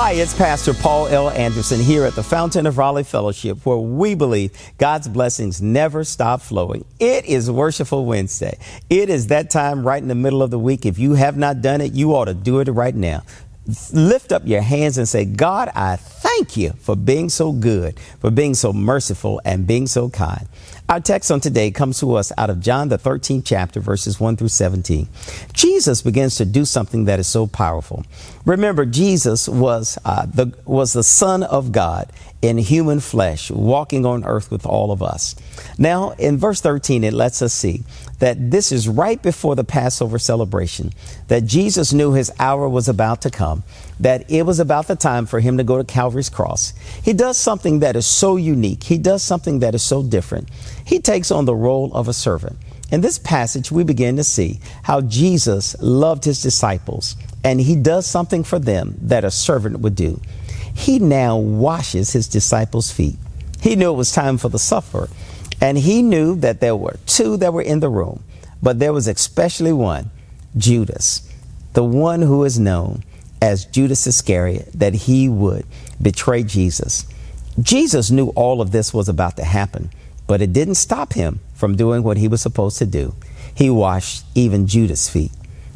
Hi, it's Pastor Paul L. Anderson here at the Fountain of Raleigh Fellowship, where we believe God's blessings never stop flowing. It is Worshipful Wednesday. It is that time right in the middle of the week. If you have not done it, you ought to do it right now. Lift up your hands and say, God, I thank you for being so good, for being so merciful, and being so kind. Our text on today comes to us out of John, the 13th chapter, verses 1 through 17. Jesus begins to do something that is so powerful. Remember, Jesus was the Son of God in human flesh, walking on earth with all of us. Now, in verse 13, it lets us see that this is right before the Passover celebration, that Jesus knew his hour was about to come, that it was about the time for him to go to Calvary's cross. He does something that is so unique. He does something that is so different. He takes on the role of a servant. In this passage, we begin to see how Jesus loved his disciples, and he does something for them that a servant would do. He now washes his disciples' feet. He knew it was time for the supper, and he knew that there were two that were in the room, but there was especially one, Judas, the one who is known as Judas Iscariot, that he would betray Jesus. Jesus knew all of this was about to happen, but it didn't stop him from doing what he was supposed to do. He washed even Judas' feet.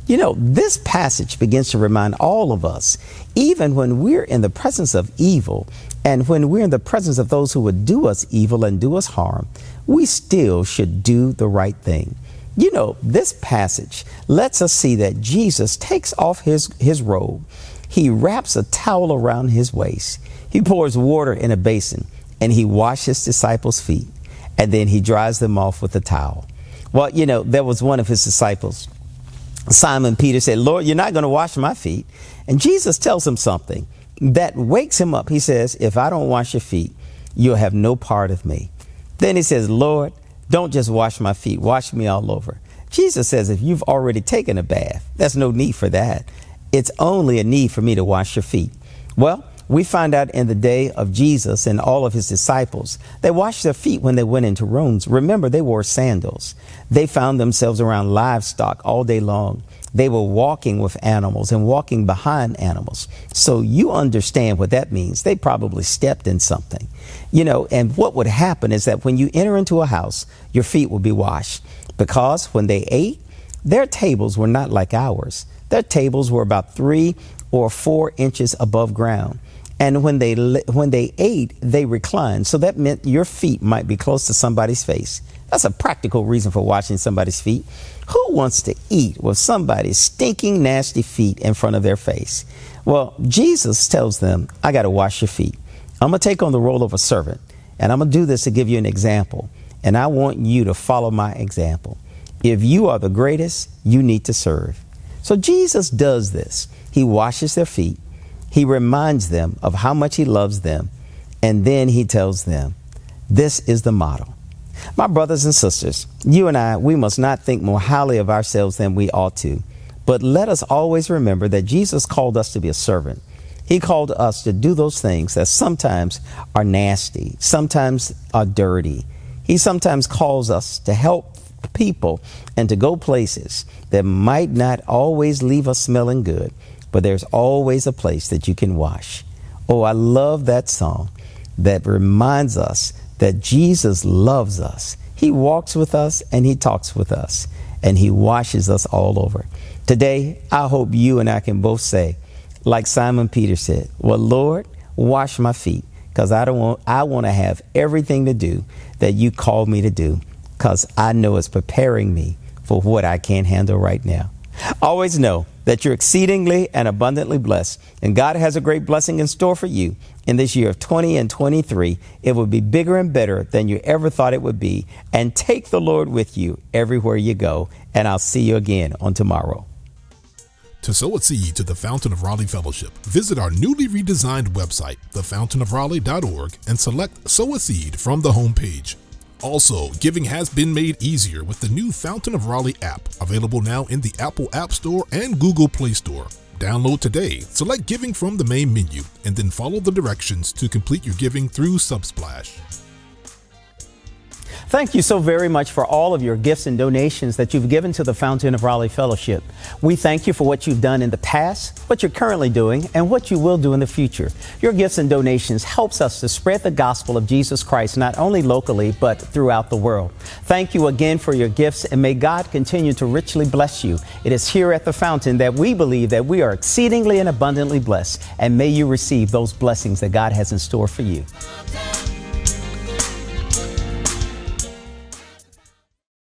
You know, this passage begins to remind all of us, even when we're in the presence of evil and when we're in the presence of those who would do us evil and do us harm, we still should do the right thing. You know, this passage lets us see that Jesus takes off his robe. He wraps a towel around his waist. He pours water in a basin and he washes his disciples' feet, and then he dries them off with a towel. Well, you know, there was one of his disciples, Simon Peter, said, Lord, you're not going to wash my feet. And Jesus tells him something that wakes him up. He says, if I don't wash your feet, you'll have no part of me. Then he says, Lord, don't just wash my feet, wash me all over. Jesus says, if you've already taken a bath, there's no need for that. It's only a need for me to wash your feet. Well, we find out in the day of Jesus and all of his disciples, they washed their feet when they went into rooms. Remember, they wore sandals. They found themselves around livestock all day long. They were walking with animals and walking behind animals. So you understand what that means. They probably stepped in something, you know, and what would happen is that when you enter into a house, your feet will be washed, because when they ate, their tables were not like ours. Their tables were about 3 or 4 inches above ground. And when they ate, they reclined. So that meant your feet might be close to somebody's face. That's a practical reason for washing somebody's feet. Who wants to eat with somebody's stinking, nasty feet in front of their face? Well, Jesus tells them, I got to wash your feet. I'm going to take on the role of a servant, and I'm going to do this to give you an example. And I want you to follow my example. If you are the greatest, you need to serve. So Jesus does this. He washes their feet. He reminds them of how much he loves them. And then he tells them, this is the model. My brothers and sisters, you and I, we must not think more highly of ourselves than we ought to. But let us always remember that Jesus called us to be a servant. He called us to do those things that sometimes are nasty, sometimes are dirty. He sometimes calls us to help people and to go places that might not always leave us smelling good. But there's always a place that you can wash. Oh, I love that song that reminds us that Jesus loves us. He walks with us and he talks with us and he washes us all over. Today, I hope you and I can both say, like Simon Peter said, well, Lord, wash my feet, because I want to have everything to do that you called me to do, because I know it's preparing me for what I can't handle right now. Always know that you're exceedingly and abundantly blessed, and God has a great blessing in store for you in this year of 2023. It will be bigger and better than you ever thought it would be. And take the Lord with you everywhere you go. And I'll see you again on tomorrow. To sow a seed to the Fountain of Raleigh Fellowship, visit our newly redesigned website, thefountainofraleigh.org, and select Sow a Seed from the homepage. Also, giving has been made easier with the new Fountain of Raleigh app, available now in the Apple App Store and Google Play Store. Download today, select Giving from the main menu, and then follow the directions to complete your giving through Subsplash. Thank you so very much for all of your gifts and donations that you've given to the Fountain of Raleigh Fellowship. We thank you for what you've done in the past, what you're currently doing, and what you will do in the future. Your gifts and donations helps us to spread the gospel of Jesus Christ not only locally, but throughout the world. Thank you again for your gifts, and may God continue to richly bless you. It is here at the Fountain that we believe that we are exceedingly and abundantly blessed, and may you receive those blessings that God has in store for you.